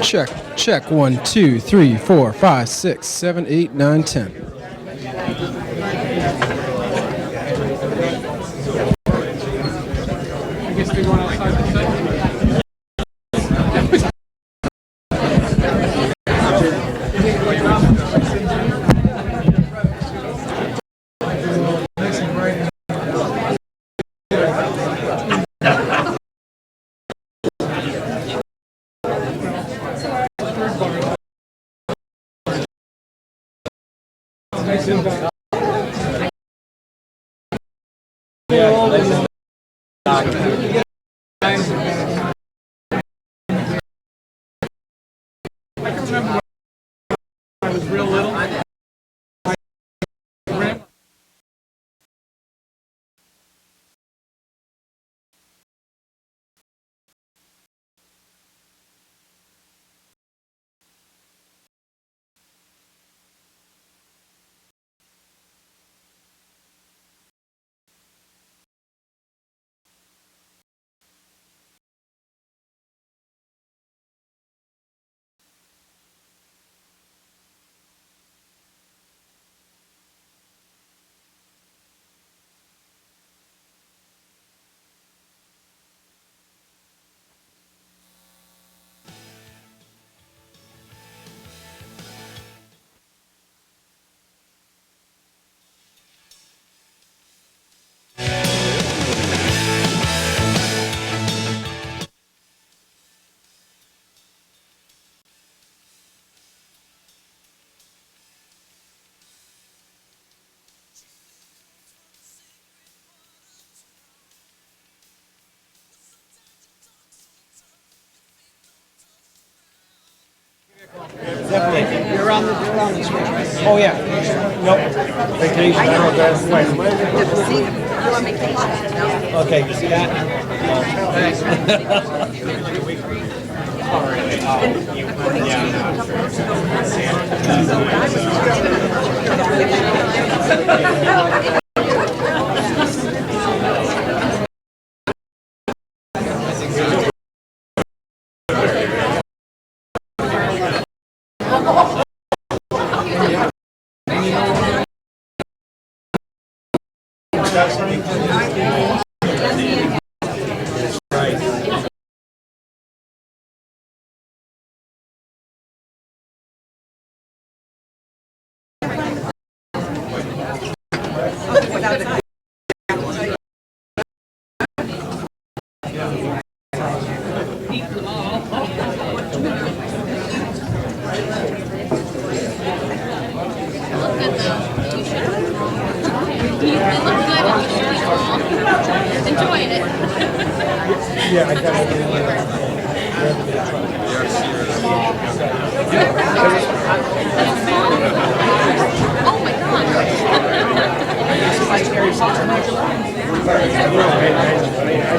Check, check. 1, 2, 3, 4, 5, 6, 7, 8, 9, 10. You're on the street. Oh, yeah. Nope. Vacation. I know. You're on vacation. No. Okay, you see that? Enjoying it. Yeah, I got it.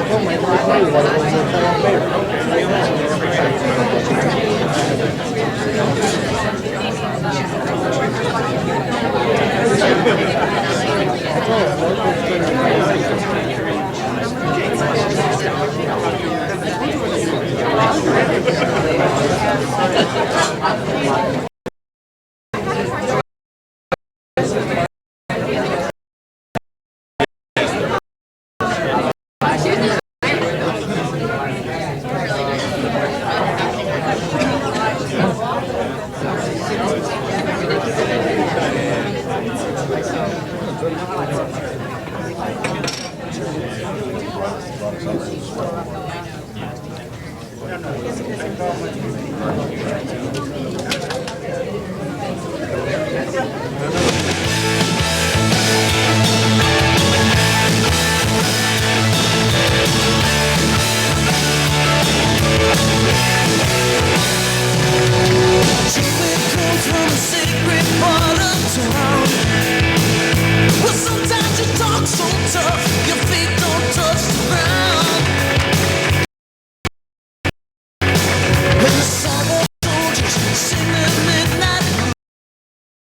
Oh my God.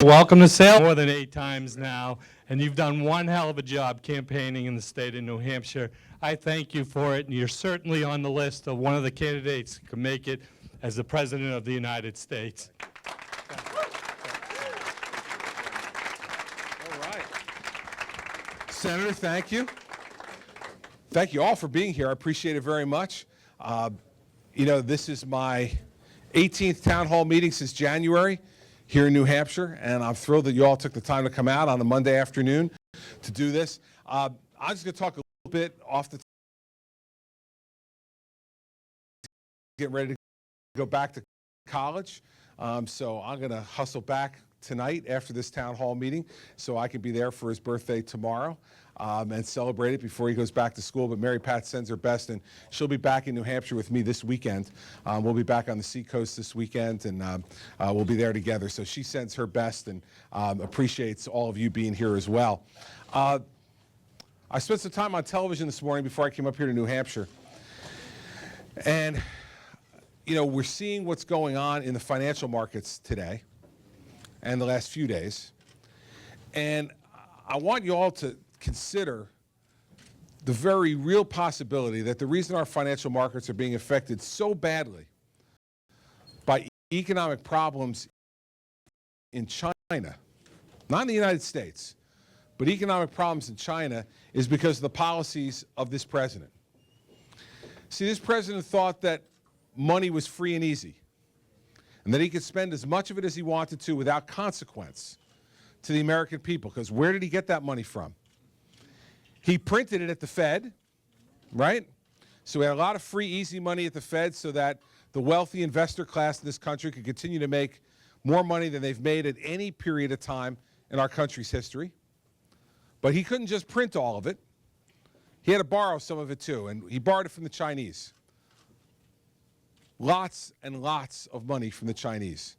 Welcome to Salem more than 8 times now, and you've done one hell of a job campaigning in the state of New Hampshire. I thank you for it, and you're certainly on the list of one of the candidates who can make it as the President of the United States. All right. Senator, thank you. Thank you all for being here. I appreciate it very much. You know, this is my 18th town hall meeting since January here in New Hampshire, and I'm thrilled that you all took the time to come out on a Monday afternoon to do this. I'm just going to talk a little bit off the top. Getting ready to go back to college, so I'm going to hustle back tonight after this town hall meeting so I can be there for his birthday tomorrow and celebrate it before he goes back to school. But Mary Pat sends her best, and she'll be back in New Hampshire with me this weekend. We'll be back on the Seacoast this weekend, and we'll be there together. So she sends her best and appreciates all of you being here as well. I spent some time on television this morning before I came up here to New Hampshire, and you know, we're seeing what's going on in the financial markets today and the last few days. And I want you all to consider the very real possibility that the reason our financial markets are being affected so badly by economic problems in China, not in the United States, but economic problems in China, is because of the policies of this president. See, this president thought that money was free and easy, and that he could spend as much of it as he wanted to without consequence to the American people. Because where did he get that money from? He printed it at the Fed, right? So we had a lot of free, easy money at the Fed so that the wealthy investor class in this country could continue to make more money than they've made at any period of time in our country's history. But he couldn't just print all of it. He had to borrow some of it too, and he borrowed it from the Chinese. Lots and lots of money from the Chinese.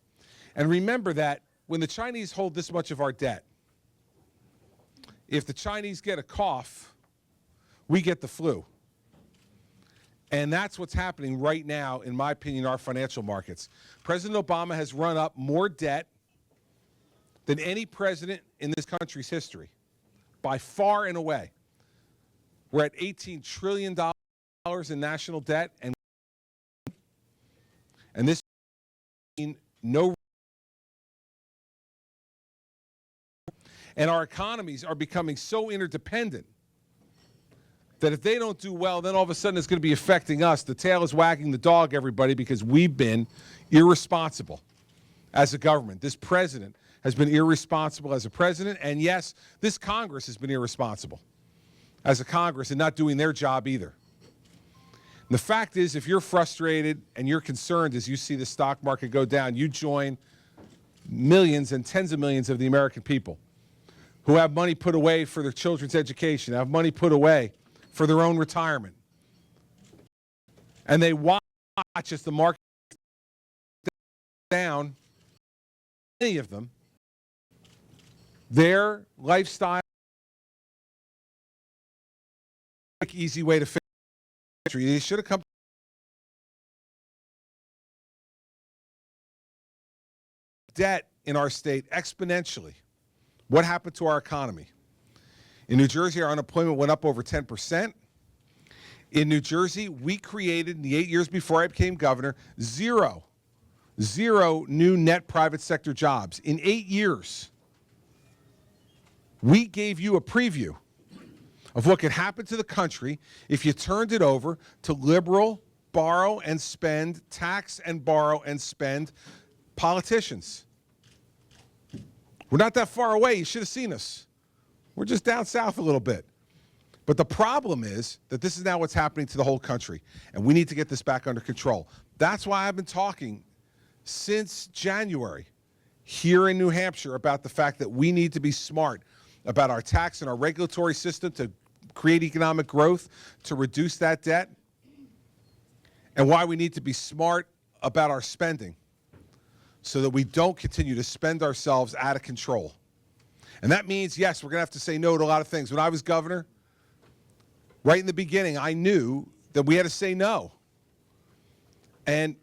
And remember that when the Chinese hold this much of our debt, if the Chinese get a cough, we get the flu. And that's what's happening right now, in my opinion, in our financial markets. President Obama has run up more debt than any president in this country's history, by far and away. We're at $18 trillion in national debt, and this means and our economies are becoming so interdependent that if they don't do well, then all of a sudden it's going to be affecting us. The tail is wagging the dog, everybody, because we've been irresponsible as a government. This president has been irresponsible as a president, and yes, this Congress has been irresponsible as a Congress and not doing their job either. And the fact is, if you're frustrated and you're concerned as you see the stock market go down, you join millions and tens of millions of the American people who have money put away for their children's education, have money put away for their own retirement. And they watch as the market down, many of them, their lifestyle, easy way to fix. They should have come debt in our state exponentially. What happened to our economy? In New Jersey, our unemployment went up over 10%. In New Jersey, we created, in the 8 years before I became governor, zero new net private sector jobs. In 8 years, we gave you a preview of what could happen to the country if you turned it over to liberal, borrow and spend, tax and borrow and spend politicians. We're not that far away. You should have seen us. We're just down south a little bit. But the problem is that this is now what's happening to the whole country, and we need to get this back under control. That's why I've been talking since January here in New Hampshire about the fact that we need to be smart about our tax and our regulatory system to create economic growth, to reduce that debt, and why we need to be smart about our spending so that we don't continue to spend ourselves out of control. And that means, yes, we're going to have to say no to a lot of things. When I was governor, right in the beginning, I knew that we had to say no. And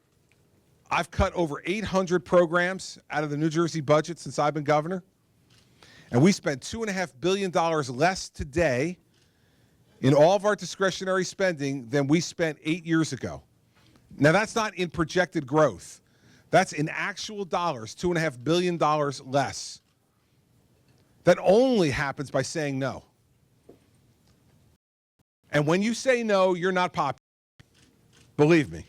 I've cut over 800 programs out of the New Jersey budget since I've been governor. And we spent $2.5 billion less today in all of our discretionary spending than we spent 8 years ago. Now, that's not in projected growth. That's in actual dollars, $2.5 billion less. That only happens by saying no. And when you say no, you're not popular. Believe me.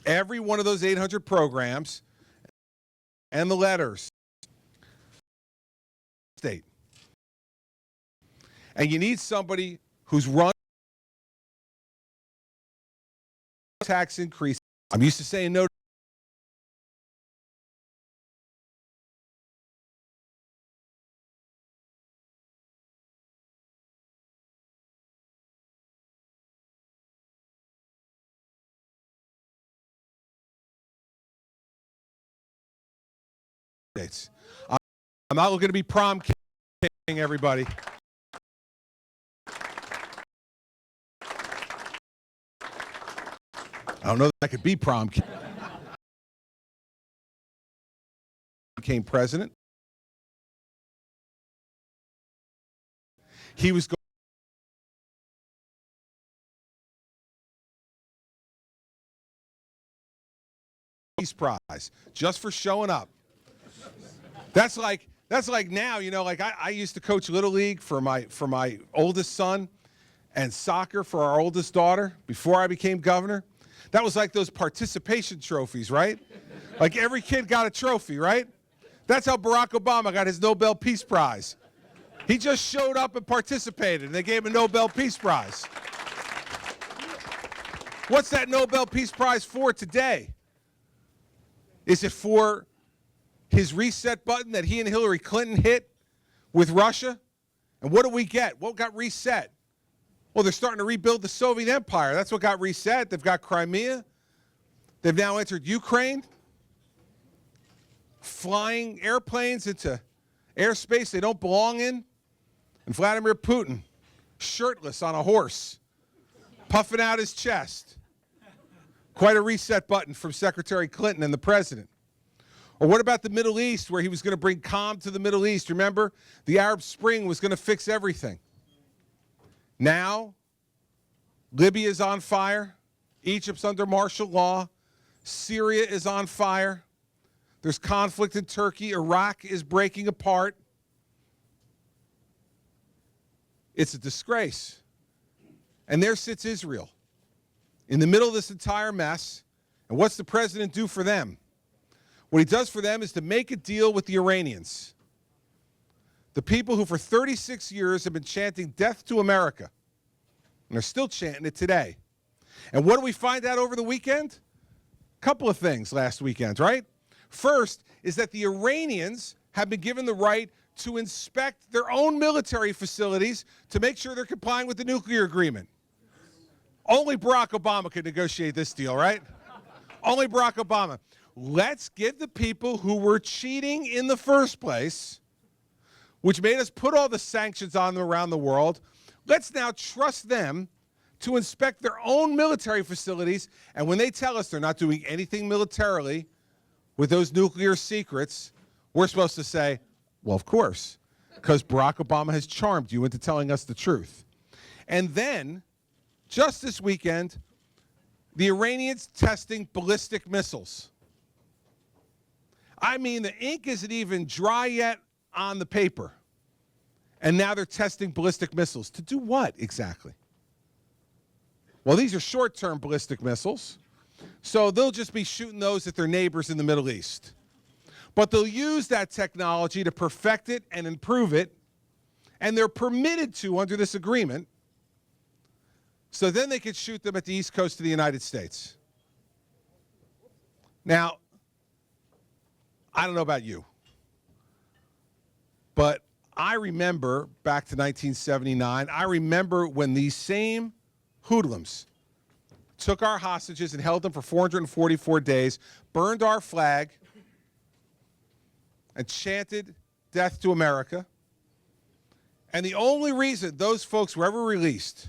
Every one of those 800 programs and the letters, state. And you need somebody who's run tax increase. I'm used to saying no. I'm not looking to be prom king, everybody. I don't know that I could be prom king. Became president. He was going Peace Prize just for showing up. That's like now, you know, like I used to coach Little League for my oldest son and soccer for our oldest daughter before I became governor. That was like those participation trophies, right? Like every kid got a trophy, right? That's how Barack Obama got his Nobel Peace Prize. He just showed up and participated, and they gave him a Nobel Peace Prize. What's that Nobel Peace Prize for today? Is it for his reset button that he and Hillary Clinton hit with Russia? And what do we get? What got reset? Well, they're starting to rebuild the Soviet Empire. That's what got reset. They've got Crimea. They've now entered Ukraine, flying airplanes into airspace they don't belong in. And Vladimir Putin, shirtless on a horse, puffing out his chest. Quite a reset button from Secretary Clinton and the president. Or what about the Middle East, where he was going to bring calm to the Middle East? Remember, the Arab Spring was going to fix everything. Now, Libya is on fire. Egypt's under martial law. Syria is on fire. There's conflict in Turkey. Iraq is breaking apart. It's a disgrace. And there sits Israel in the middle of this entire mess. And what's the president do for them? What he does for them is to make a deal with the Iranians, the people who for 36 years have been chanting death to America, and they're still chanting it today. And what do we find out over the weekend? A couple of things last weekend, right? First is that the Iranians have been given the right to inspect their own military facilities to make sure they're complying with the nuclear agreement. Only Barack Obama could negotiate this deal, right? Only Barack Obama. Let's give the people who were cheating in the first place, which made us put all the sanctions on them around the world, let's now trust them to inspect their own military facilities. And when they tell us they're not doing anything militarily with those nuclear secrets, we're supposed to say, well, of course, because Barack Obama has charmed you into telling us the truth. And then, just this weekend, the Iranians testing ballistic missiles. I mean, the ink isn't even dry yet on the paper. And now they're testing ballistic missiles. To do what exactly? Well, these are short-term ballistic missiles, so they'll just be shooting those at their neighbors in the Middle East. But they'll use that technology to perfect it and improve it, and they're permitted to under this agreement, so then they can shoot them at the East Coast of the United States. Now, I don't know about you, but I remember back to 1979, I remember when these same hoodlums took our hostages and held them for 444 days, burned our flag, and chanted death to America. And the only reason those folks were ever released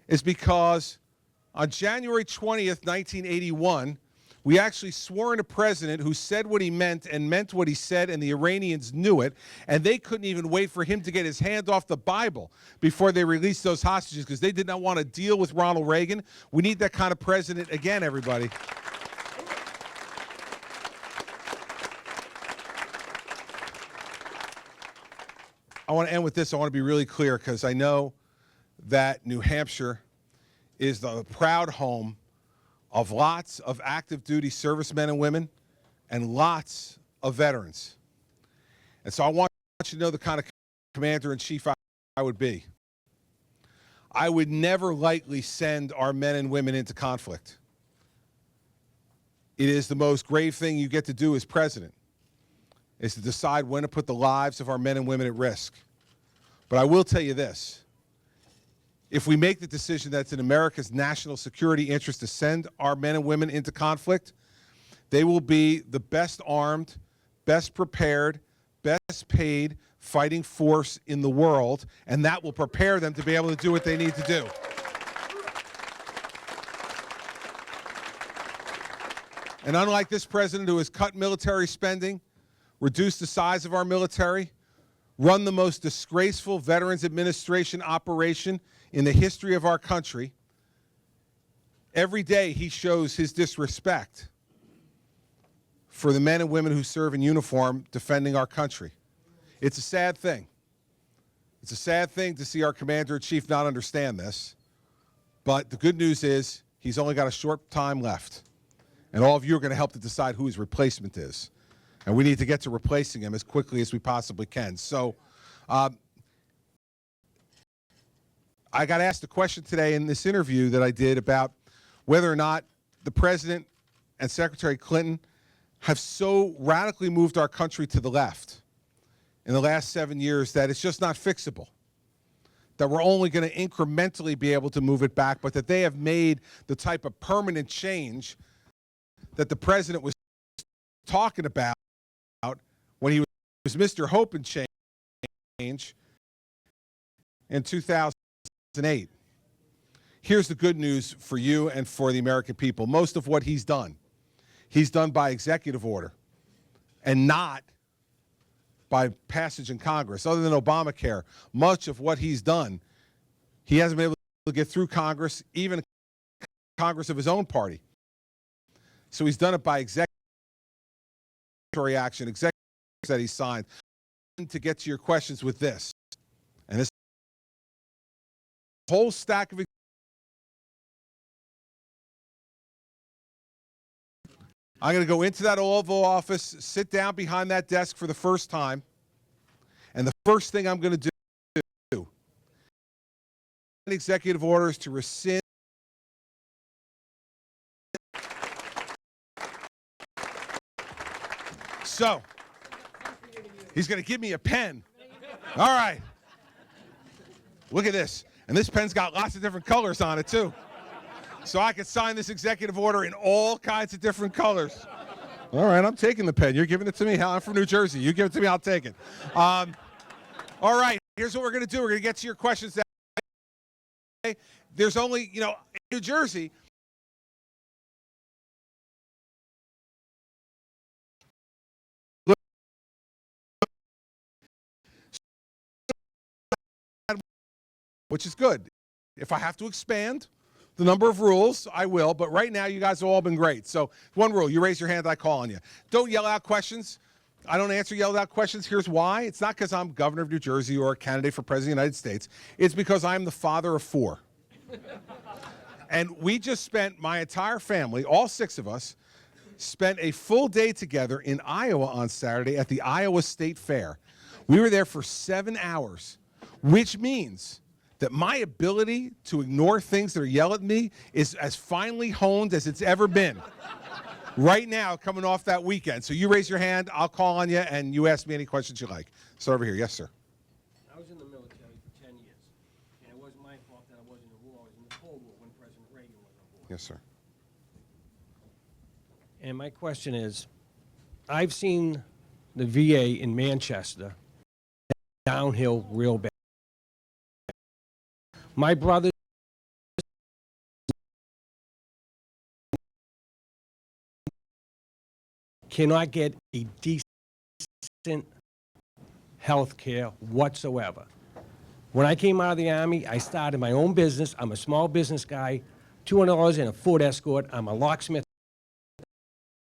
is because on January 20th, 1981, We actually swore in a president who said what he meant and meant what he said, and the Iranians knew it, and they couldn't even wait for him to get his hand off the Bible before they released those hostages because they did not want to deal with Ronald Reagan. We need that kind of president again, everybody. I want to end with this. I want to be really clear because I know that New Hampshire is the proud home of lots of active duty servicemen and women and lots of veterans. And so I want you to know the kind of commander-in-chief I would be. I would never lightly send our men and women into conflict. It is the most grave thing you get to do as president, is to decide when to put the lives of our men and women at risk. But I will tell you this. If we make the decision that it's in America's national security interest to send our men and women into conflict, they will be the best armed, best prepared, best paid fighting force in the world, and that will prepare them to be able to do what they need to do. And unlike this president who has cut military spending, reduced the size of our military, run the most disgraceful Veterans Administration operation in the history of our country, every day he shows his disrespect for the men and women who serve in uniform defending our country. It's a sad thing. It's a sad thing to see our commander-in-chief not understand this, but the good news is he's only got a short time left, and all of you are going to help to decide who his replacement is. And we need to get to replacing him as quickly as we possibly can. So I got asked a question today in this interview that I did about whether or not the president and Secretary Clinton have so radically moved our country to the left in the last 7 years that it's just not fixable, that we're only going to incrementally be able to move it back, but that they have made the type of permanent change that the president was talking about when he was Mr. Hope and Change in 2008. Here's the good news for you and for the American people. Most of what he's done by executive order and not by passage in Congress. Other than Obamacare, much of what he's done, he hasn't been able to get through Congress, even Congress of his own party. So he's done it by executive action, executive that he signed. To get to your questions with this, and this whole stack of I'm going to go into that Oval Office, sit down behind that desk for the first time, and the first thing I'm going to do executive orders to rescind so he's going to give me a pen. All right. Look at this. And this pen's got lots of different colors on it, too. So I can sign this executive order in all kinds of different colors. All right, I'm taking the pen. You're giving it to me. I'm from New Jersey. You give it to me, I'll take it. All right, here's what we're going to do. We're going to get to your questions. There's only, in New Jersey, which is good. If I have to expand the number of rules, I will, but right now you guys have all been great. So one rule, you raise your hand, I call on you. Don't yell out questions. I don't answer yelled out questions. Here's why. It's not because I'm governor of New Jersey or a candidate for president of the United States. It's because I'm the father of 4. And we just spent, my entire family, all 6 of us, spent a full day together in Iowa on Saturday at the Iowa State Fair. We were there for 7 hours, which means that my ability to ignore things that are yelled at me is as finely honed as it's ever been. Right now, coming off that weekend. So you raise your hand, I'll call on you, and you ask me any questions you like. Start over here. Yes, sir. I was in the military for 10 years, and it wasn't my fault that I wasn't in the war. I was in the Cold War when President Reagan was on board. Yes, sir. And my question is, I've seen the VA in Manchester downhill real bad. My brother cannot get a decent health care whatsoever. When I came out of the Army, I started my own business. I'm a small business guy, $200 in a Ford Escort. I'm a locksmith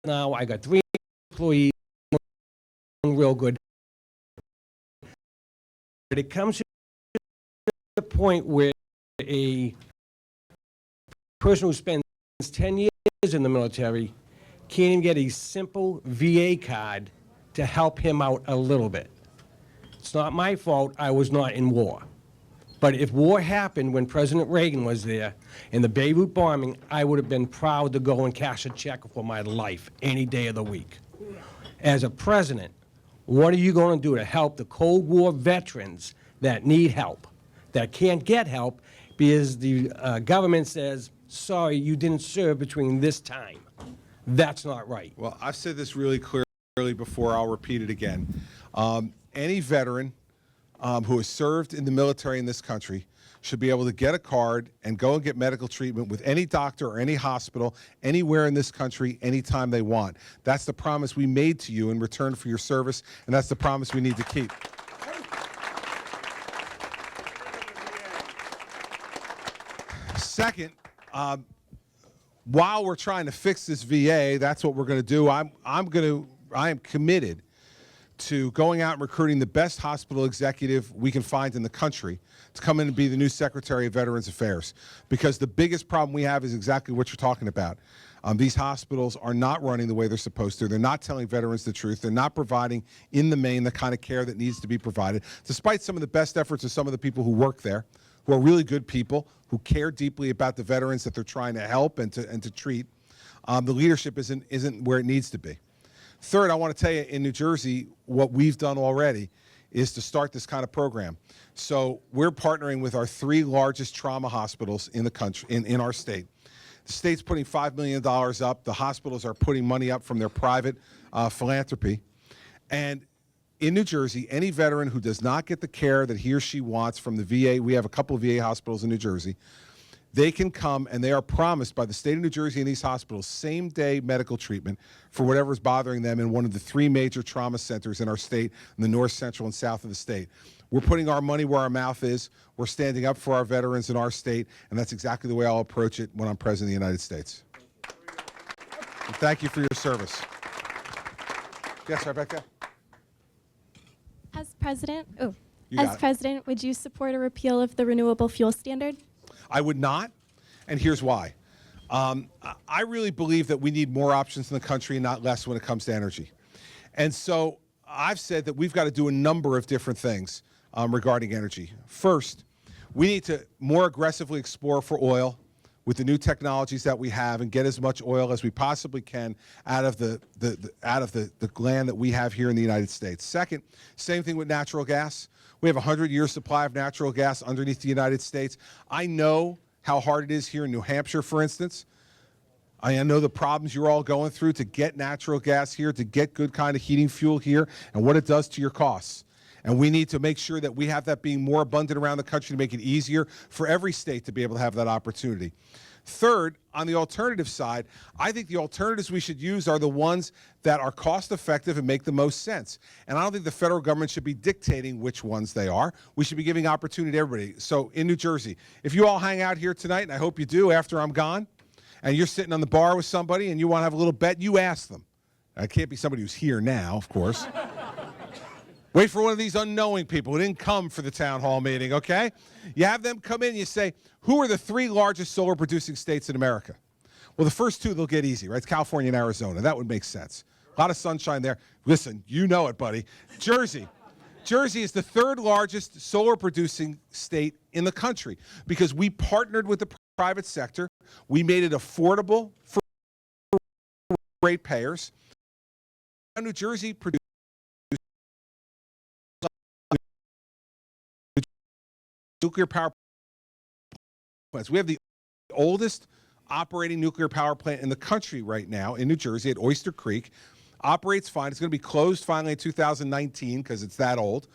now. I got 3 employees, real good. But it comes to the point where a person who spends 10 years in the military can't even get a simple VA card to help him out a little bit. It's not my fault I was not in war. But if war happened when President Reagan was there in the Beirut bombing, I would have been proud to go and cash a check for my life any day of the week. As a president, what are you going to do to help the Cold War veterans that need help, that can't get help because the government says, sorry, you didn't serve between this time? That's not right. Well, I've said this really clearly before. I'll repeat it again. Any veteran who has served in the military in this country should be able to get a card and go and get medical treatment with any doctor or any hospital anywhere in this country anytime they want. That's the promise we made to you in return for your service, and that's the promise we need to keep. Second, while we're trying to fix this VA, that's what we're going to do. I am committed to going out and recruiting the best hospital executive we can find in the country to come in and be the new Secretary of Veterans Affairs. Because the biggest problem we have is exactly what you're talking about. These hospitals are not running the way they're supposed to. They're not telling veterans the truth. They're not providing, in the main, the kind of care that needs to be provided, despite some of the best efforts of some of the people who work there, who are really good people, who care deeply about the veterans that they're trying to help and to treat. The leadership isn't where it needs to be. Third, I want to tell you, in New Jersey, what we've done already is to start this kind of program. So we're partnering with our 3 largest trauma hospitals in the country, in our state. The state's putting $5 million up. The hospitals are putting money up from their private philanthropy. And in New Jersey, any veteran who does not get the care that he or she wants from the VA, we have a couple of VA hospitals in New Jersey, they can come and they are promised by the state of New Jersey and these hospitals same-day medical treatment for whatever's bothering them in one of the 3 major trauma centers in our state, in the north, central, and south of the state. We're putting our money where our mouth is. We're standing up for our veterans in our state, and that's exactly the way I'll approach it when I'm President of the United States. And thank you for your service. Yes, Rebecca? As president, would you support a repeal of the renewable fuel standard? I would not, and here's why. I really believe that we need more options in the country and not less when it comes to energy. And so I've said that we've got to do a number of different things regarding energy. First, we need to more aggressively explore for oil with the new technologies that we have and get as much oil as we possibly can out of the land that we have here in the United States. Second, same thing with natural gas. We have a 100-year supply of natural gas underneath the United States. I know how hard it is here in New Hampshire, for instance. I know the problems you're all going through to get natural gas here, to get good kind of heating fuel here, and what it does to your costs. And we need to make sure that we have that being more abundant around the country to make it easier for every state to be able to have that opportunity. Third, on the alternative side, I think the alternatives we should use are the ones that are cost effective and make the most sense. And I don't think the federal government should be dictating which ones they are. We should be giving opportunity to everybody. So in New Jersey, if you all hang out here tonight, and I hope you do after I'm gone, and you're sitting on the bar with somebody and you want to have a little bet, you ask them. It can't be somebody who's here now, of course. Wait for one of these unknowing people who didn't come for the town hall meeting, okay? You have them come in and you say, who are the 3 largest solar producing states in America? Well, the first 2 they'll get easy, right? It's California and Arizona. That would make sense. A lot of sunshine there. Listen, you know it, buddy. Jersey. Jersey is the 3rd largest solar producing state in the country because we partnered with the private sector. We made it affordable for ratepayers. New Jersey produces nuclear power plants. We have the oldest operating nuclear power plant in the country right now in New Jersey at Oyster Creek. Operates fine. It's going to be closed finally in 2019 because it's that old.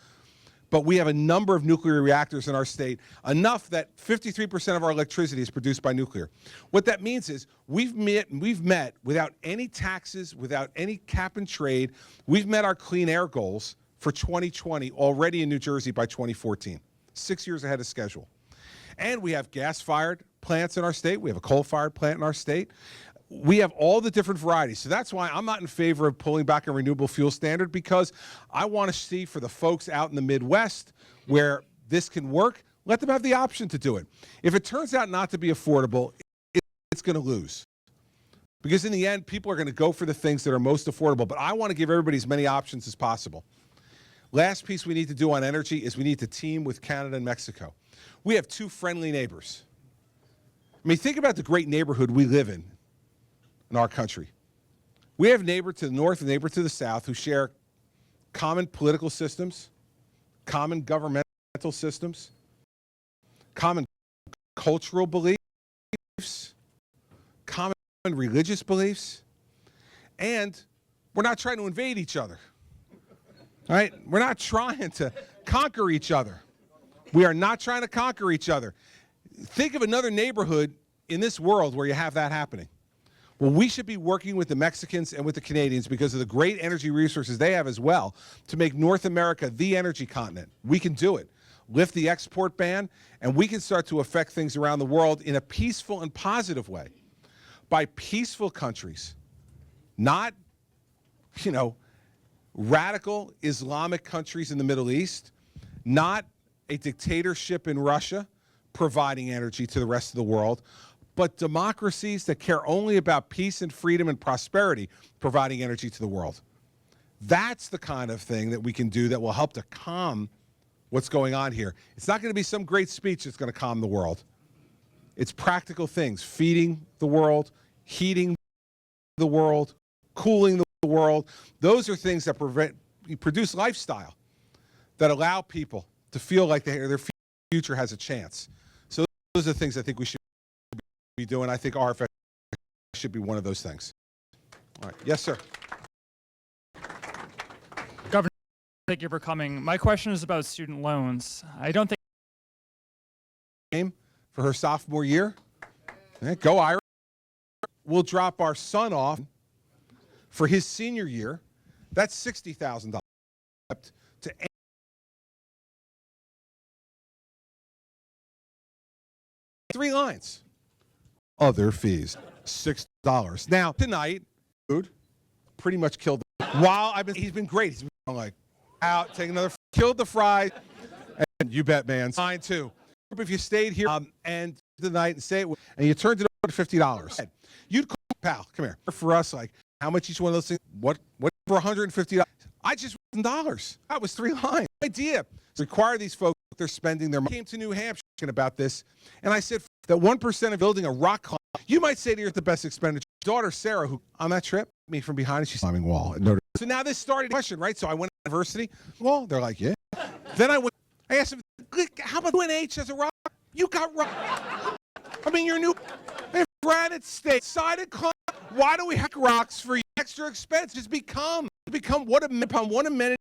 but we have a number of nuclear reactors in our state, enough that 53% of our electricity is produced by nuclear. What that means is we've met without any taxes, without any cap and trade, we've met our clean air goals for 2020 already in New Jersey by 2014, 6 years ahead of schedule. And we have gas-fired plants in our state. We have a coal-fired plant in our state. We have all the different varieties. So that's why I'm not in favor of pulling back a renewable fuel standard, because I want to see for the folks out in the Midwest where this can work, let them have the option to do it. If it turns out not to be affordable, it's going to lose. Because in the end, people are going to go for the things that are most affordable. But I want to give everybody as many options as possible. Last piece we need to do on energy is we need to team with Canada and Mexico. We have two friendly neighbors. I mean, think about the great neighborhood we live in our country. We have a neighbor to the north and a neighbor to the south who share common political systems, common governmental systems, common cultural beliefs, common religious beliefs, and we're not trying to invade each other. All right? We're not trying to conquer each other. We are not trying to conquer each other. Think of another neighborhood in this world where you have that happening. Well, we should be working with the Mexicans and with the Canadians because of the great energy resources they have as well to make North America the energy continent. We can do it. Lift the export ban, and we can start to affect things around the world in a peaceful and positive way. By peaceful countries, not, radical Islamic countries in the Middle East, not a dictatorship in Russia providing energy to the rest of the world, but democracies that care only about peace and freedom and prosperity providing energy to the world. That's the kind of thing that we can do that will help to calm what's going on here. It's not going to be some great speech that's going to calm the world. It's practical things, feeding the world, heating the world, cooling the world. Those are things that produce lifestyle that allow people to feel like their future has a chance. So those are the things I think we should be doing. I think RFS should be one of those things. All right. Yes, sir. Governor, thank you for coming. My question is about student loans. I don't think for her sophomore year. Go Irish. We'll drop our son off for his senior year. That's $60,000 to 3 lines. Other fees, $6. Now tonight, food pretty much killed. He's been great. He's been like out, take another, killed the fries, and you bet, man. Mine too. If you stayed here and the night and and you turned it over to $50, you'd call pal. Come here for us. Like how much each one of those things? What for $150? I just $1. That was 3 lines. Idea require these folks. They're spending their money. I came to New Hampshire about this, and I said that 1% of building a rock climb. You might say to her the best expenditure. Daughter Sarah, who on that trip, me from behind, and she's climbing wall at Notre Dame. So now this started a question, right? So I went to university. Well, they're like, yeah. Then I asked them, how about UNH as a rock? You got rock. I mean, you're new. Granite State, sided climb. Why do we have rocks for extra expense? Just become one amenity.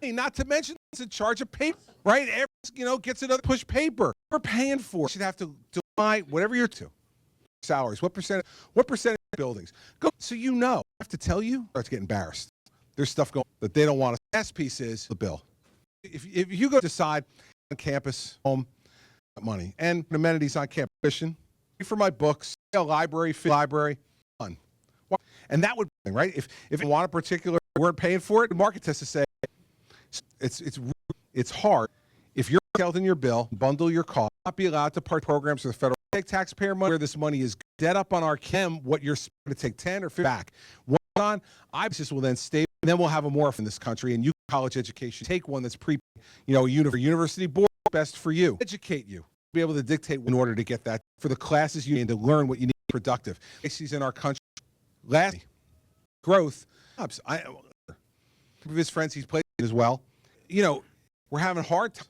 Not to mention it's in charge of paper, right? Every, gets another push paper. We're paying for. You should have to buy whatever you're to. Salaries. What percent of buildings? Go. So I have to tell you, start to get embarrassed. There's stuff going that they don't want to. The last piece is the bill. If you go decide on campus, home, money, and amenities on campus, tuition, for my books, library, fun. And that would be, right? If you want a particular, weren't paying for it, the market has to say, it's hard. If you're held in your bill, bundle your cost, not be allowed to part programs with the federal. Take taxpayer money where this money is dead up on our chem, what you're going to take 10 or 50 back. One on, IBIS will then stay, and then we'll have a morph in this country, and you college education, take one that's university board, best for you. Educate you. Be able to dictate in order to get that for the classes you need to learn what you need to be productive. He's in our country. Last, growth. His friends he's played as well. We're having a hard time.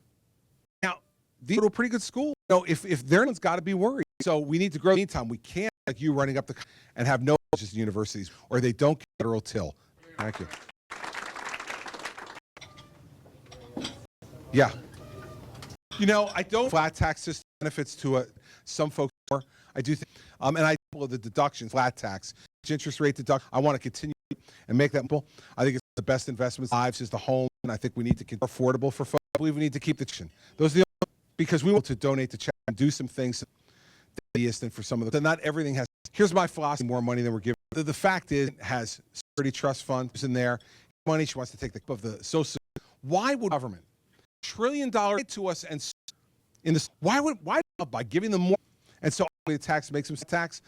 Now, these are a pretty good school. If their one's got to be worried. So we need to grow. Meantime, we can't like you running up and have no colleges and universities, or they don't get federal till. Thank you. Yeah. You know, I don't flat tax system benefits to some folks more. I do think, and I of the deduction, flat tax, interest rate deduction. I want to continue and make that simple. I think it's the best investment lives is the home, and I think we need to get affordable for folks. I believe we need to keep the action. Those are the only, because we want to donate to charity and do some things and for some of them. Not everything has. Here's my philosophy: more money than we're giving. The fact is, it has security trust funds in there. Money she wants to take of the social. Why would government $1 trillion to us and in this? Why by giving them more? And so the tax makes them tax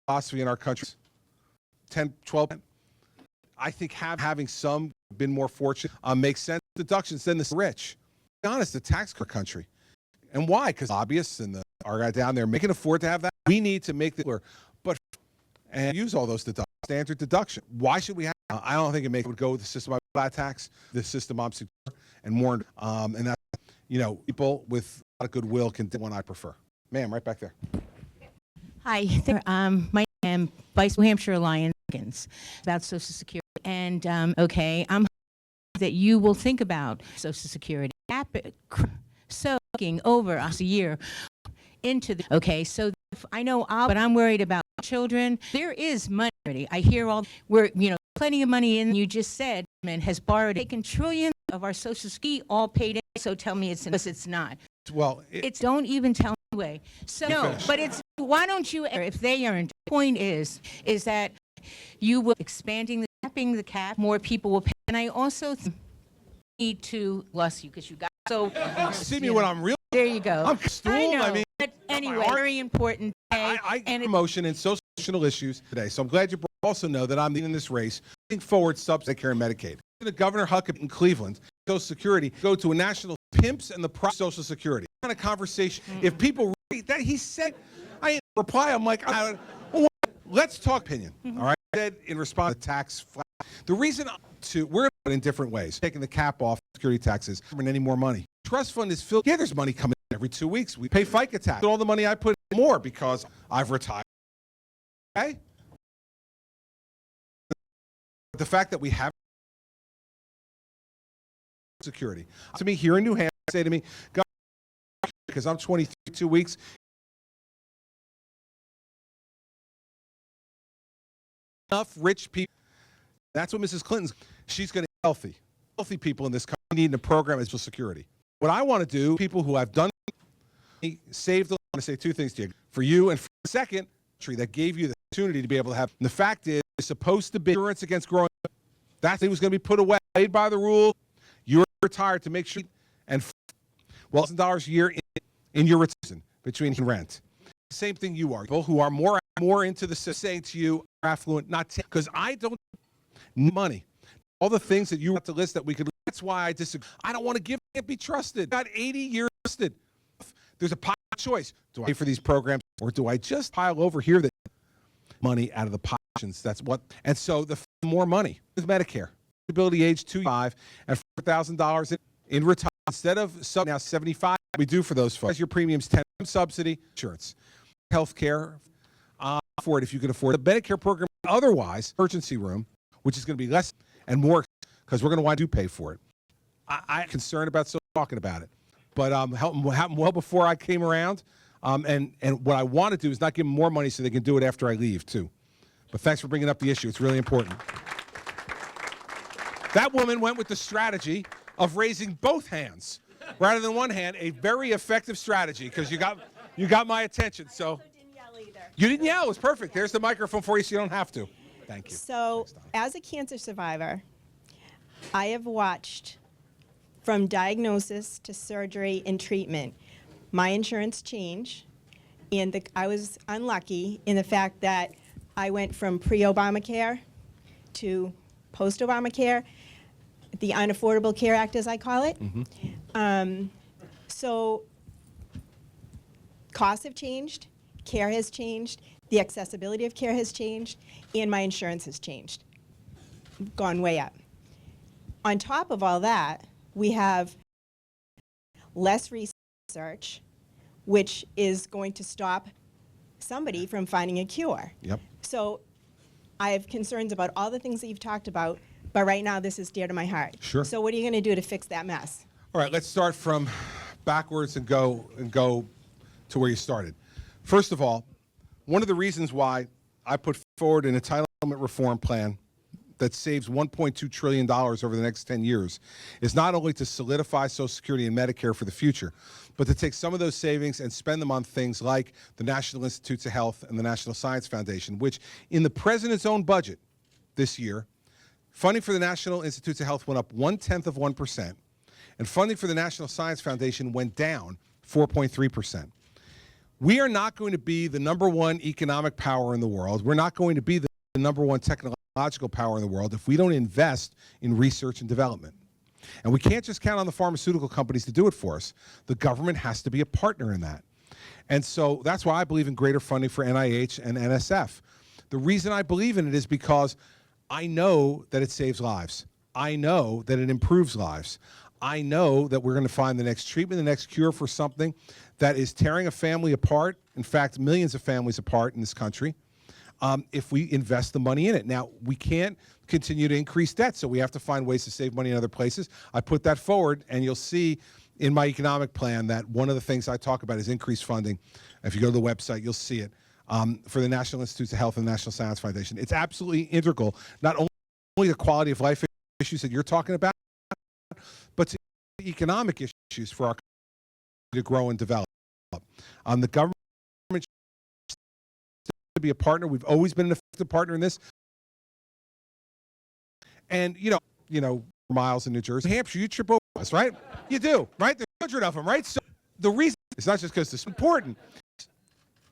philosophy in our country 10, 12. I think having some been more fortunate makes sense. Deductions than the rich. To be honest, the tax country. And why? Because lobbyists and our guy down there can afford to have that. We need to make the and use all those deductions. Standard deduction. Why should we have? I don't think it would go with the system of flat tax. The system I'm secure and more. And that people with a lot of goodwill can do one I prefer. Ma'am, right back there. Hi, my name is Vice New Hampshire Alliance about Social Security, and okay, I'm that you will think about Social Security. So over us a year into the so I know, but I'm worried about children. There is money already. I hear we're plenty of money in. You just said has borrowed, taken trillions of our Social Security, all paid in. So tell me it's not. Well, it's don't even tell me way. So no, but it's why don't you? If they earned, the point is that you will expanding capping the cap, more people will pay. And I also need to bless you because you got so. See me when I'm real. There you go. I'm stool. I know. mean, but anyway, very important day. And promotion and social issues today. So I'm glad you also know that I'm in this race. Looking forward, subsidy care and Medicaid. The Governor Huckabee in Cleveland, Social Security, go to a national pimps and the price of Social Security. Kind of conversation. If people read that, he said, I reply. I'm like, well, let's talk opinion. All right. I said in response to tax flat. The reason we're in different ways, taking the cap off security taxes, and any more money. Trust fund is filled. Yeah, there's money coming in every 2 weeks. We pay FICA tax. All the money I put in more because I've retired. Okay. The fact that we have security. To me, here in New Hampshire, say to me, God, because I'm 22 weeks. Enough rich people. That's what Mrs. Clinton's. She's going to be healthy. Healthy people in this country need a program as Social Security. What I want to do, people who have done, save the. I want to say two things to you. For you and for the second country that gave you the opportunity to be able to have. And the fact is, it's supposed to be insurance against growing. That thing was going to be put away, played by the rules. You're retired to make sure, and well, $1,000 a year in your retirement between rent. Same thing you are. People who are more into the system, saying to you, affluent, not because I don't need money. All the things that you want to list that we could. That's why I disagree. I don't want to give it be trusted. Got 80 years trusted. There's a pile of choice. Do I pay for these programs or do I just pile over here that money out of the pensions? That's what. And so the more money is Medicare. Disability age 2-5 and $4,000 in retirement instead of now 75. We do for those folks. Your premiums 10 subsidy insurance, health care for it if you can afford it. The Medicare program otherwise emergency room, which is going to be less and more because we're going to want to pay for it. I'm concerned about talking about it, but happened well before I came around. And what I want to do is not give them more money so they can do it after I leave too. But thanks for bringing up the issue. It's really important. That woman went with the strategy of raising both hands rather than one hand, a very effective strategy because you got my attention. So I also didn't yell either. You didn't yell. It was perfect. There's the microphone for you so you don't have to. Thank you. So as a cancer survivor, I have watched from diagnosis to surgery and treatment, my insurance change, and I was unlucky in the fact that I went from pre-Obamacare to post-Obamacare, the Unaffordable Care Act, as I call it. So costs have changed, care has changed, the accessibility of care has changed, and my insurance has changed, gone way up. On top of all that, we have less research, which is going to stop somebody from finding a cure. Yep. So I have concerns about all the things that you've talked about, but right now this is dear to my heart. Sure. So what are you going to do to fix that mess? All right, let's start from backwards and go to where you started. First of all, one of the reasons why I put forward an entitlement reform plan that saves $1.2 trillion over the next 10 years is not only to solidify Social Security and Medicare for the future, but to take some of those savings and spend them on things like the National Institutes of Health and the National Science Foundation, which in the president's own budget this year, funding for the National Institutes of Health went up 0.1%, and funding for the National Science Foundation went down 4.3%. We are not going to be the #1 economic power in the world. We're not going to be the #1 technological power in the world if we don't invest in research and development. And we can't just count on the pharmaceutical companies to do it for us. The government has to be a partner in that. And so that's why I believe in greater funding for NIH and NSF. The reason I believe in it is because I know that it saves lives. I know that it improves lives. I know that we're going to find the next treatment, the next cure for something that is tearing a family apart, in fact, millions of families apart in this country, if we invest the money in it. Now, we can't continue to increase debt, so we have to find ways to save money in other places. I put that forward, and you'll see in my economic plan that one of the things I talk about is increased funding. If you go to the website, you'll see it, for the National Institutes of Health and the National Science Foundation. It's absolutely integral, not only the quality of life issues that you're talking about, but to economic issues for our country to grow and develop. The government should be a partner. We've always been an effective partner in this. And, you know, miles in New Jersey, New Hampshire, you trip over us, right? You do, right? There's 100 of them, right? So the reason, it's not just because it's important.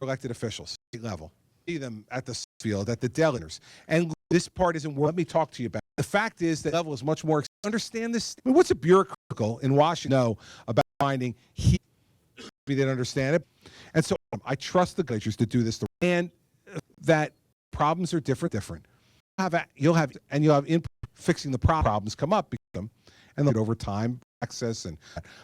Elected officials, state level, see them at the field, at the delegators. And this part isn't worth. Let me talk to you about it. The fact is that level is much more. Understand this. I mean, what's a bureaucratical in Washington know about finding he? They didn't understand it. And so I trust the legislatures to do this. And that problems are different. You'll have input fixing the problems come up, and then over time access and.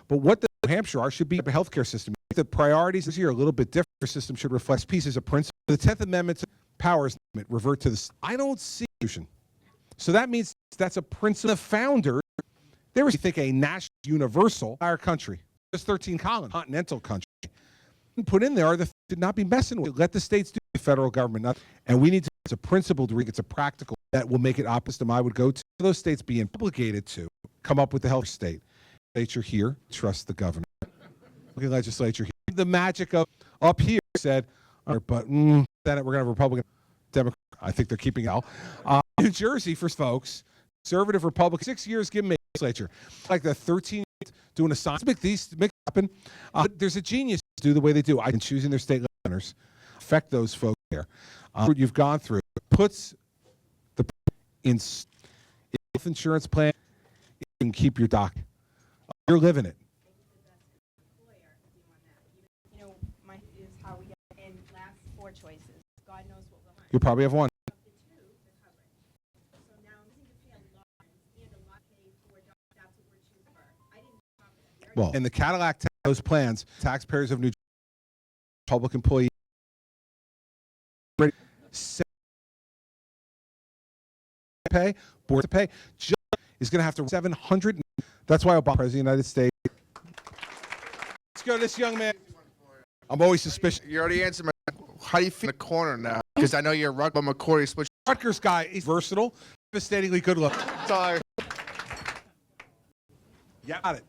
But what the New Hampshire are should be a healthcare system. The priorities this year are a little bit different. The system should reflect pieces of principle. The 10th Amendment powers revert to the. I don't see a solution. So that means that's a principle. The founders, they were a national universal our country. There's 13 colonies, continental country. Put in there are the did not be messing with. Let the states do the federal government, not, and we need to. It's a principled. It's a practical that will make it opposite. I would go to those states being obligated to come up with the health state. Legislature here, trust the governor. Look at legislature here. The magic of up here said, but Senate we're going to have Republican, Democrat. I think they're keeping out. New Jersey for folks, conservative Republican. 6 years, give me a legislature. Like the 13 doing a science. Make it happen. There's a genius to do the way they do. I can choosing their state governors, affect those folks there. You've gone through puts the in health insurance plan. You can keep your doc. You're living it. You know, my is how we get in last 4 choices. God knows what we'll have. You'll probably have one. Well, in the Cadillac, those plans, taxpayers of New Jersey, public employees, pay, board to pay, is going to have to 700. That's why Obama, President of the United States. Let's go to this young man. I'm always suspicious. You already answered my. How do you feel in the corner now? Because I know you're a Rutgers, but McCory switched. Rutgers guy, he's versatile, devastatingly good looking. Sorry. Yeah, got it.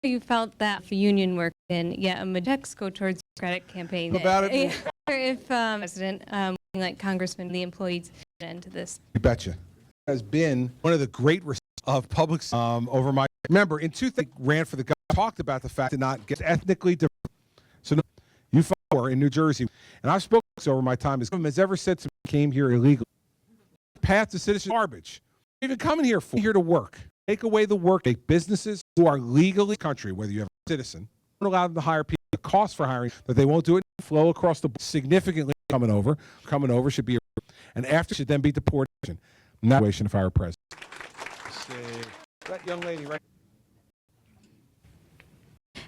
You felt that for union work and checks go towards credit campaign. About it. If President, like Congressman, the employees into this. You betcha. Has been one of the great of public over my. Remember, in 2000, ran for the government, talked about the fact to not get ethnically diverse. So you were in New Jersey, and I've spoken over my time. As government has ever said to me, came here illegally. Path to citizenship garbage. Even coming here to work. Take away the work. Make businesses who are legally country, whether you have a citizen, don't allow them to hire people. The cost for hiring that they won't do it. Flow across the significantly coming over. Coming over should be, and after should then be deported. Not situation if I were president. That young lady right.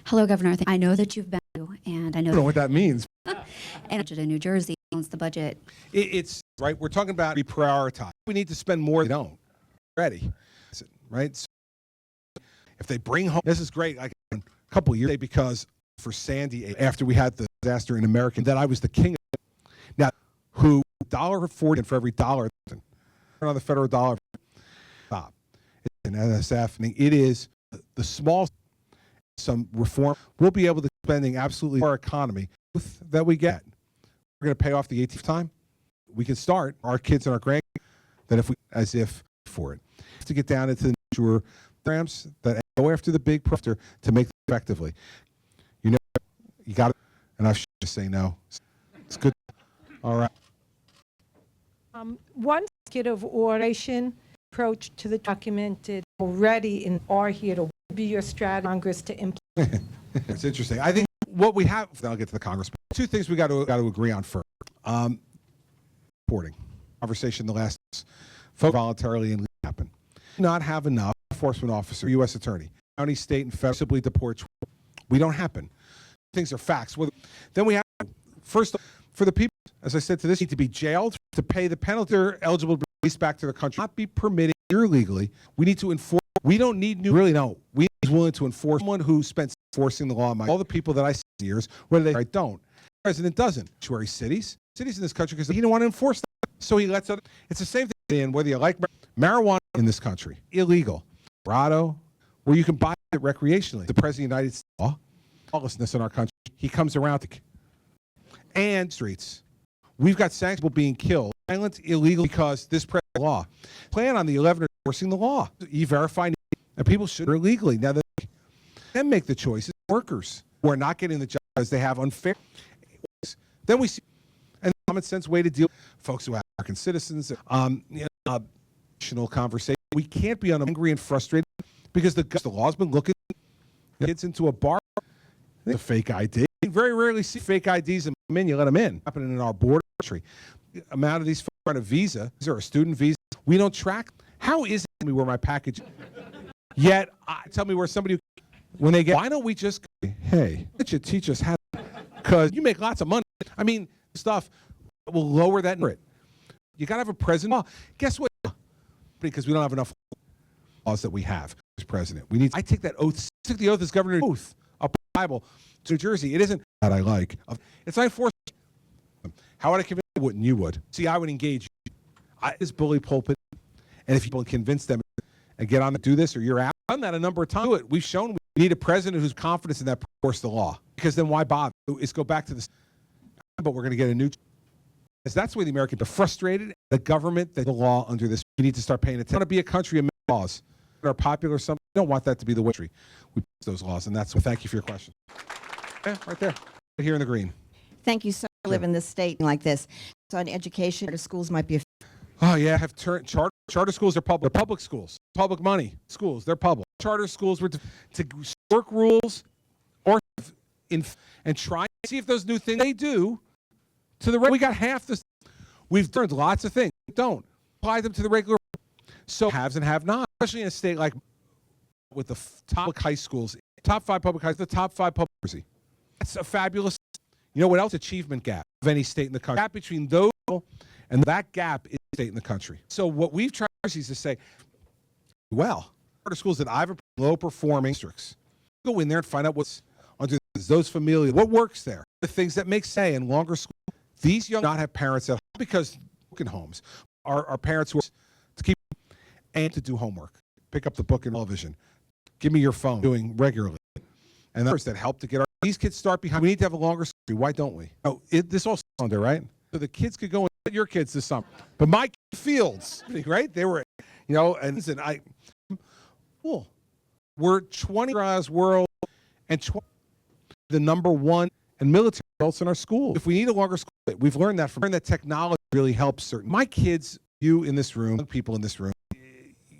Hello, Governor. I know that you've been, and I know. I don't know what that means. And in New Jersey owns the budget. It's right. We're talking about reprioritize. We need to spend more. They don't. Ready, right? So If they bring home, this is great, like a couple of years, because for Sandy, after we had the disaster in America, that I was the king of it. Now, who $1.40 for every dollar on the federal dollar stop. It's an NSF, and it is the small, some reform. We'll be able to spending absolutely our economy that we get. We're going to pay off the 18th time. We can start our kids and our grandkids that if we, as if for it, to get down into the mature programs that go after the big professor to make them effectively. You know, you got to, and I should just say no. It's good. All right. One skit of oration approach to the documented already in are here to be your strategy Congress to implement. It's interesting. I think what we have, then I'll get to the Congress. Two things we got to agree on first. Reporting. Conversation the last folks voluntarily and happen. Not have enough enforcement officer, U.S. attorney, county, state, and federal simply deport. We don't happen. Things are facts. Well, then we have first for the people, as I said to this, need to be jailed to pay the penalty. They're eligible to be released back to the country. Not be permitted illegally. We need to enforce. We don't need new. Really, no. We are willing to enforce someone who spent enforcing the law. All the people that I see years, whether they don't. The president doesn't. Sanctuary cities in this country because he didn't want to enforce that. So he lets other. It's the same thing in whether you like marijuana in this country, illegal. Colorado, where you can buy it recreationally. The president of the United States, lawlessness in our country. He comes around to and streets. We've got sanctions being killed, violent, illegal because this president law. Plan on the 11 are enforcing the law. E-verify and people should illegally. Now they then make the choices. Workers who are not getting the job because they have unfair. Then we see and common sense way to deal with folks who have American citizens. National conversation. We can't be angry and frustrated because the law's been looking kids into a bar. A fake ID. You very rarely see fake IDs and you let them in. Happening in our border country. The amount of these folks on a visa, these are a student visa. We don't track. How is it where my package? Yet, tell me where somebody, when they get, why don't we just, hey, it should teach us how, because you make lots of money. I mean, stuff will lower that rate. You got to have a president. Well, guess what? Because we don't have enough laws that we have as president. We need, I take that oath, took the oath as governor, oath, a Bible to New Jersey. It isn't that I like. It's not enforced. How would I convince you? Wouldn't you would? See, I would engage this bully pulpit, and if people convince them and get on to do this or you're out, I've done that a number of times. We've shown we need a president who's confident in that enforce the law. Because then why bother? It's go back to this. But we're going to get a new. Because that's the way the Americans are frustrated. The government, the law under this, we need to start paying attention. We want to be a country of laws that are popular. Some we don't want that to be the way we pass those laws, and that's. Well, thank you for your question. Yeah, right there, right here in the green. Thank you, sir. I live in this state like this. So on education, the schools might be. Oh yeah, have charter schools are public. They're public schools. Public money schools. They're public. Charter schools were to work rules, or and try and see if those new things they do to the. We got half this. We've learned lots of things. Don't apply them to the regular. So haves and have not, especially in a state like with the top high schools, top 5 public high schools, the top 5 public Jersey. That's a fabulous. You know what else? Achievement gap of any state in the country. Gap between those and that gap is the state in the country. So what we've tried is to say, well, charter schools that I've low performing districts, go in there and find out what's under those familiar, what works there, the things that make say in longer school. These young not have parents at home because broken homes are parents who are to keep and to do homework, pick up the book and television, give me your phone, doing regularly, and others that help to get these kids start behind. We need to have a longer school. Why don't we? Oh, this all under right. So the kids could go and your kids this summer, but my fields, right? They were, and I. Cool. We're 20 across world and the number 1 in military adults in our schools. If we need a longer school, we've learned that technology really helps certain. My kids, you in this room, people in this room,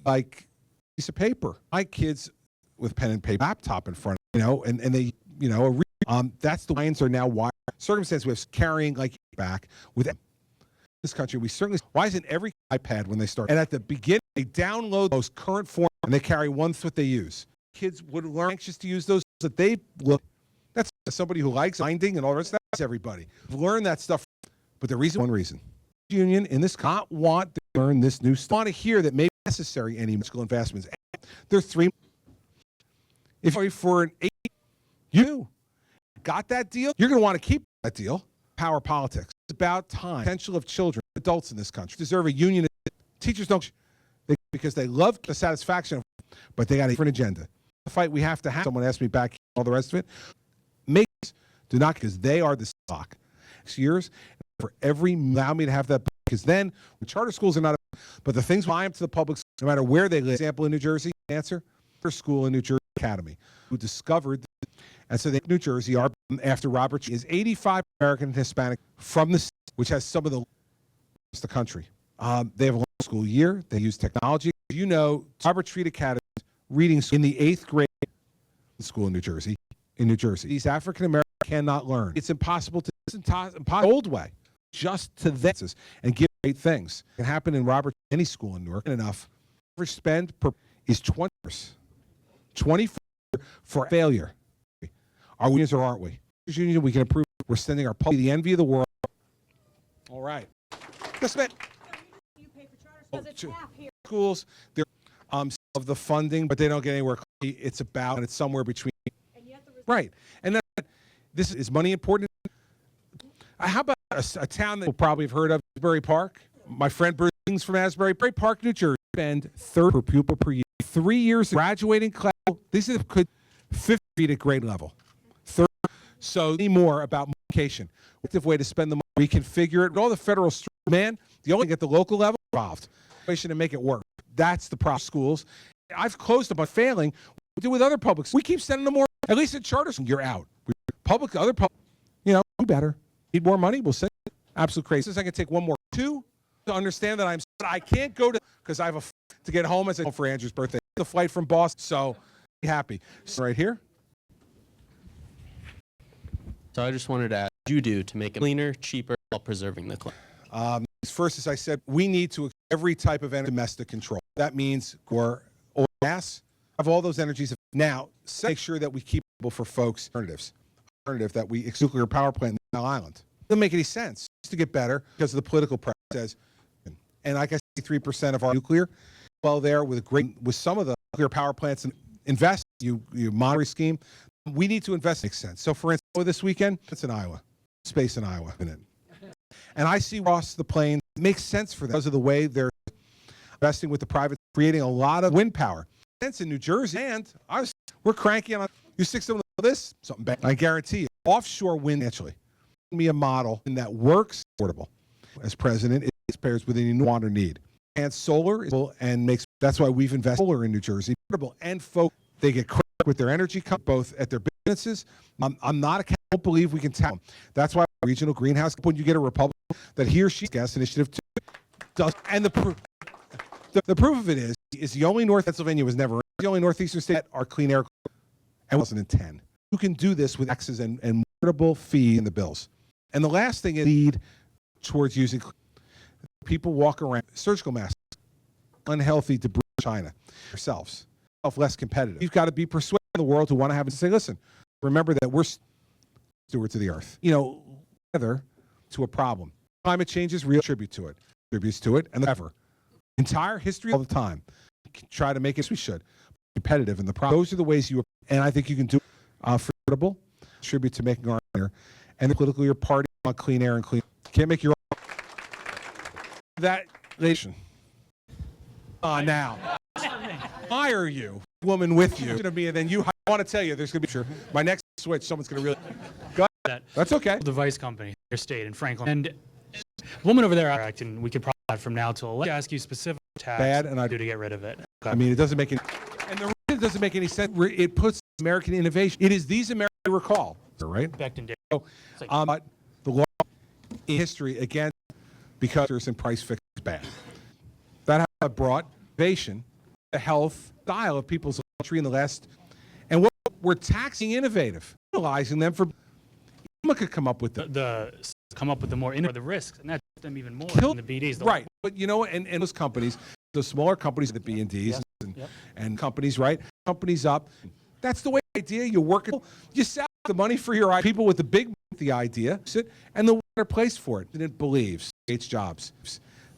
like a piece of paper. My kids with pen and paper, laptop in front, and they, that's the lines are now wired. Circumstance we have carrying like back with this country. We certainly. Why isn't every iPad when they start? And at the beginning, they download those current form and they carry one what they use. Kids would learn anxious to use those that they look. That's somebody who likes binding and all the rest. That's everybody. Learn that stuff. But the reason, one reason, union in this not want to learn this new stuff. Want to hear that maybe necessary any musical investments. There are 3. If you're for an 8, you got that deal, you're going to want to keep that deal. Power politics. It's about time. Potential of children, adults in this country deserve a union. Teachers don't because they love the satisfaction, but they got a different agenda. The fight we have to have. Someone asked me back all the rest of it. Do not, because they are the stock. 6 years for every allow me to have that, because then the charter schools are not, but the things I am to the public, no matter where they live. Example in New Jersey, answer for school in New Jersey Academy, who discovered, and so they New Jersey are after Robert is 85 American and Hispanic from the state, which has some of the country. They have a long school year. They use technology. You know, Robert Treat Academy reading in the 8th grade school in New Jersey. In New Jersey, these African Americans cannot learn. It's impossible to impossible old way, just to them and give great things. It can happen in Robert any school in Newark. Enough. Average spend per is 20. 24 for failure. Are we unions or aren't we? Union, we can improve. We're sending our public the envy of the world. All right. Just a schools, they're of the funding, but they don't get anywhere. It's about, and it's somewhere between. Right. And then, this is money important. How about a town that you'll probably have heard of, Asbury Park? My friend Bruce King's from Asbury Park, New Jersey. Spend 30 per pupil per year. 3 years graduating class. This is could 50 feet at grade level. 30. So any more about education. Effective way to spend the money. We configure it. With all the federal man, the only thing at the local level involved. To make it work. That's the problem. Schools. I've closed them, but failing. We do with other publics. We keep sending them more. At least at charter schools, you're out. Other public, do better. Need more money? We'll send it. Absolute crazy. I can take one more. 2, to understand that I can't go to, because I have to get home as for Andrew's birthday. The flight from Boston, so be happy. So right here. So I just wanted to ask, what you do to make it cleaner, cheaper, while preserving the climate? First, as I said, we need to every type of domestic control. That means oil, gas, have all those energies. Now, make sure that we keep for folks alternative that we nuclear power plant in Island. It doesn't make any sense. It's to get better because of the political pressure. And like I say, 3% of our nuclear, well, there with some of the nuclear power plants and invest, you monitoring scheme. We need to invest. Makes sense. So for instance, this weekend, it's in Iowa, space in Iowa, in it. And I see across the plain, it makes sense for them because of the way they're investing with the private, creating a lot of wind power. Sense in New Jersey, and we're cranking on. You stick something like this, something bad. I guarantee you, offshore wind actually me a model that works affordable. As president, it taxpayers with any want or need. And solar is and makes. That's why we've invested in solar in New Jersey. Affordable and folks, they get credit with their energy, both at their businesses. I'm not a. I don't believe we can tell them. That's why regional greenhouse. When you get a Republican that he or she gas initiative does, and the proof of it is the only North Pennsylvania was never the only northeastern state that are clean air, and 2010. You can do this with taxes and affordable fee in the bills. And the last thing is lead towards using. People walk around surgical masks, unhealthy debris in China, yourselves, less competitive. You've got to be persuaded the world who want to have it to say, listen, remember that we're stewards of the earth. Together to a problem. Climate change is real. Contributes to it, and ever. Entire history all the time. Try to make it. We should competitive in the problem. Those are the ways you. And I think you can do affordable. Contribute to making our air, and the political your party on clean air and clean. Can't make your own. That nation. Now. Hire you, woman with you. And then you. I want to tell you, there's going to be sure. My next switch, someone's going to really. Go ahead. That's okay. Device company, your state in Franklin, and woman over there, and we could probably have from now till. Let me ask you specific tasks bad, and I do to get rid of it. I mean, it doesn't make any. And the reason it doesn't make any sense. It puts American innovation. It is these American recall, right? Becton So, the law in history again because there's and price fix is bad. That has brought innovation, the health style of people's country in the last, and what we're taxing innovative, penalizing them for. Someone could come up with the more the risks, and that's them even more than the BDs. Right, but and those companies, the smaller companies, the B&Ds and companies, right? Companies up. That's the way idea. You work it. You sell the money for your people with the big the idea, and the better place for it. And it believes creates jobs.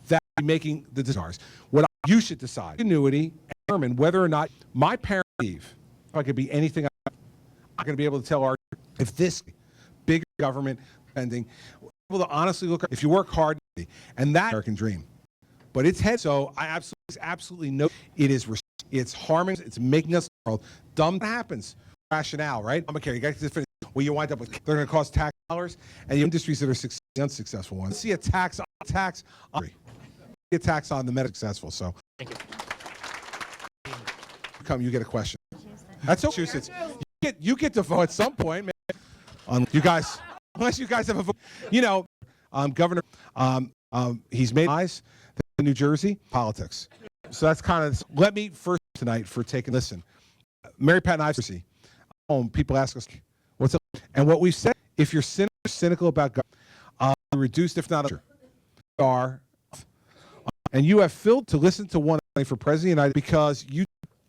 That making the desires. What you should decide. Annuity, determine whether or not my parents leave if I could be anything, I'm not going to be able to tell our, if this bigger government spending, able to honestly look, if you work hard, and that American dream. But it's head, so I absolutely know it is, it's harming, it's making us dumb. That happens. Rationale, right? I'm okay, you got to finish. Well, you wind up with, they're going to cost tax dollars, and the industries that are unsuccessful ones. See a tax on, the medical successful, so. Thank you. Come, you get a question. That's Massachusetts. You get to vote at some point, man. You guys, unless you guys have a vote. You know, Governor, he's made eyes in New Jersey politics. So that's kind of, let me first tonight for taking, listen, Mary Pat and I see, people ask us, what's up? And what we've said, if you're cynical about government, reduced, if not, are, and you have filled to listen to one for President of the United because you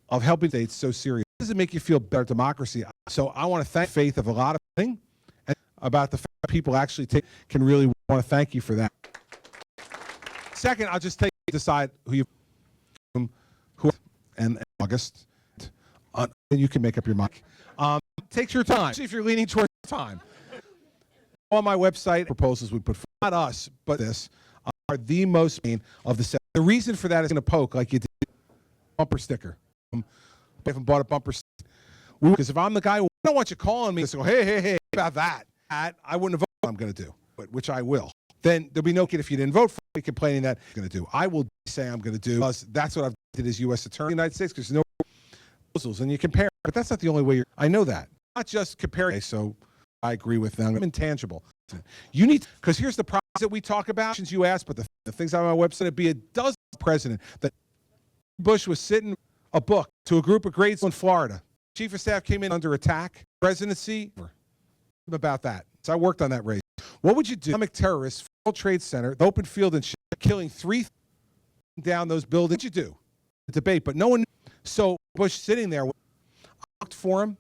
of helping states so serious. Does it make you feel better democracy? So I want to thank faith of a lot of things and about the fact that people actually can really want to thank you for that. Second, I'll just decide who and August, and you can make up your mind. Takes your time. See if you're leaning towards time. On my website, proposals we put for not us, but this are the most main of the set. The reason for that is going to poke like you did bumper sticker. I haven't bought a bumper sticker because if I'm the guy, I don't want you calling me and go, hey, about that. I wouldn't have voted what I'm going to do, but which I will. Then there'll be no kid if you didn't vote for me complaining that I'm going to do. I will say I'm going to do because that's what I've did as U.S. Attorney in the United States because there's no proposals and you compare. But that's not the only way I know that. Not just comparing. So I agree with them. I'm intangible. You need, because here's the problems that we talk about, you ask, but the things on my website, it'd be a dozen president that Bush was sitting a book to a group of grades in Florida. Chief of Staff came in under attack. Presidency, about that. So I worked on that race. What would you do? Islamic terrorists, World Trade Center, the open field and shit, killing 3 down those buildings. What'd you do? The debate, but no one knew. So Bush sitting there, I looked for him,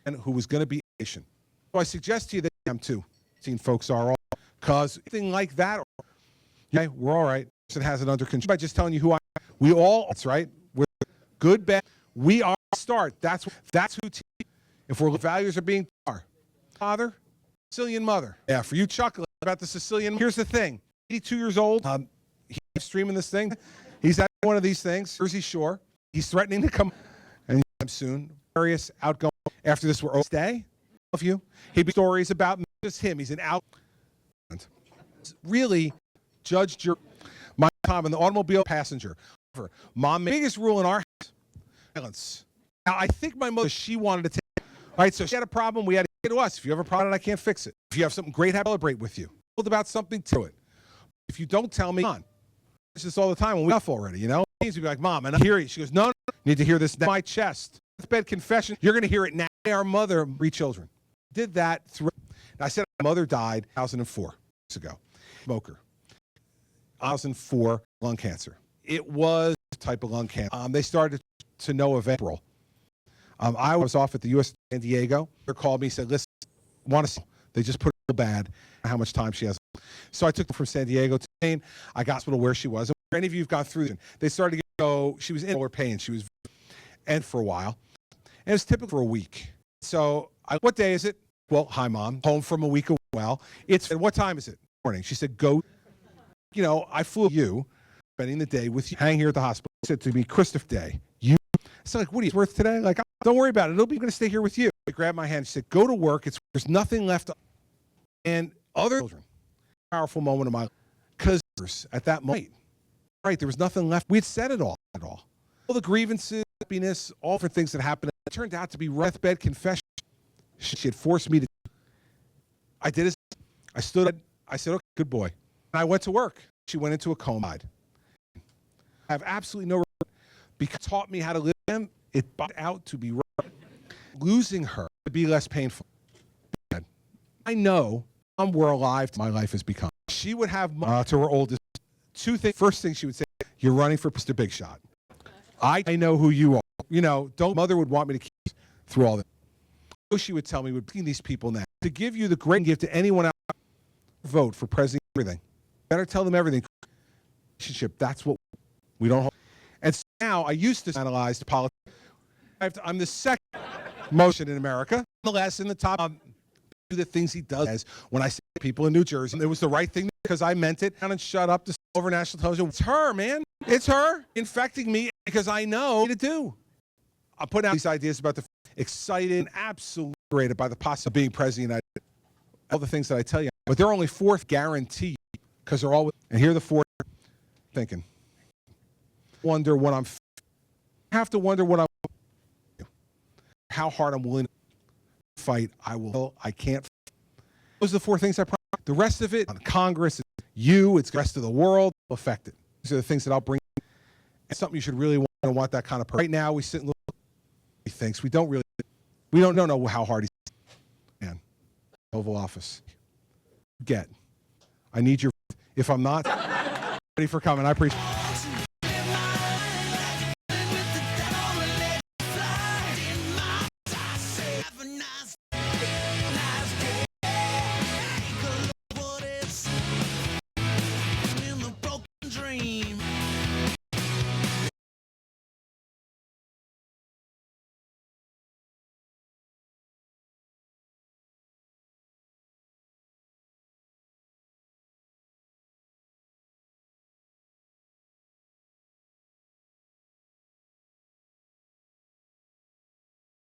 and who was going to be a nation. So I suggest to you that I'm too. Seen folks are all, because anything like that, okay, we're all right. It has it under control. By just telling you who I am. We all, that's right. We're good, bad. We are start. That's who. If our values are being father, Sicilian mother. Yeah, for you chuckling about the Sicilian. Here's the thing. 82 years old. He's streaming this thing. He's at one of these things, Jersey Shore. He's threatening to come and soon. Various outgoing. After this, we're stay. Of you. He'd be stories about just him. He's an out. Really, judge my time in the automobile passenger. Mom, biggest rule in our house, silence. Now, I think my mother, she wanted to take. All right, so she had a problem. We had to get to us. If you have a problem, I can't fix it. If you have something great, I celebrate with you. Told about something to it. If you don't tell me, on. It's just all the time when we enough already, you know. She'd be like, Mom, and I hear you. She goes, no, need to hear this now. My chest. Deathbed confession. You're going to hear it now. Our mother, 3 children. Did that through. I said my mother died 2004 years ago. Smoker. 2004 lung cancer. It was a type of lung cancer. They started to know of April. I was off at the U.S. San Diego. They called me, said, listen, want to see. They just put it real bad how much time she has. So I took her from San Diego to Maine. I got hospital where she was. And any of you have gone through this, they started to go, she was in lower pain. She was, and for a while. And it's typical for a week. So what day is it? Well, hi, Mom. Home from a week. Well, it's, and what time is it? Morning. She said, go. You know, I flew you, spending the day with you, hang here at the hospital. She said to me, Christopher Day, you. It's like, what are you worth today? Like, don't worry about it. It'll be going to stay here with you. I grabbed my hand. She said, go to work. There's nothing left. And other children, powerful moment of my life. Because at that moment, right, there was nothing left. We had said it all. All the grievances, happiness, all for things that happened. It turned out to be deathbed confession. She had forced me to. I did as I stood. I said, okay, good boy. And I went to work. She went into a coma. I have absolutely no regret because it taught me how to live with them. It brought out to be right. Losing her to be less painful. I know we're alive. My life has become. She would have to her oldest 2 things. First thing she would say, you're running for Mr. Big Shot. I know who you are. You know, mother would want me to keep through all that. So she would tell me, we're bringing these people now. To give you the great gift to anyone else, vote for president, everything. Better tell them everything. Relationship, that's what we don't hold. And so now I used to analyze the politics. I'm the second motion in America. Nonetheless, in the top, the things he does. When I say people in New Jersey, it was the right thing because I meant it. And shut up to over national television. It's her, man. It's her infecting me because I know what to do. I put out these ideas about the excited and absolutely great by the possibility of being president of the United States. All the things that I tell you, but they're only fourth guaranteed because they're all. And here the fourth thinking. Wonder what I'm. Have to wonder what I'm. How hard I'm willing to fight. I will. I can't. Those are the four things I promise. The rest of it on Congress, you, it's the rest of the world will affect it. These are the things that I'll bring. It's something you should really want that kind of person. Right now, we sit and look. He thinks we don't know how hard he's. Man, Oval Office. I need your. If I'm not ready for coming, I appreciate.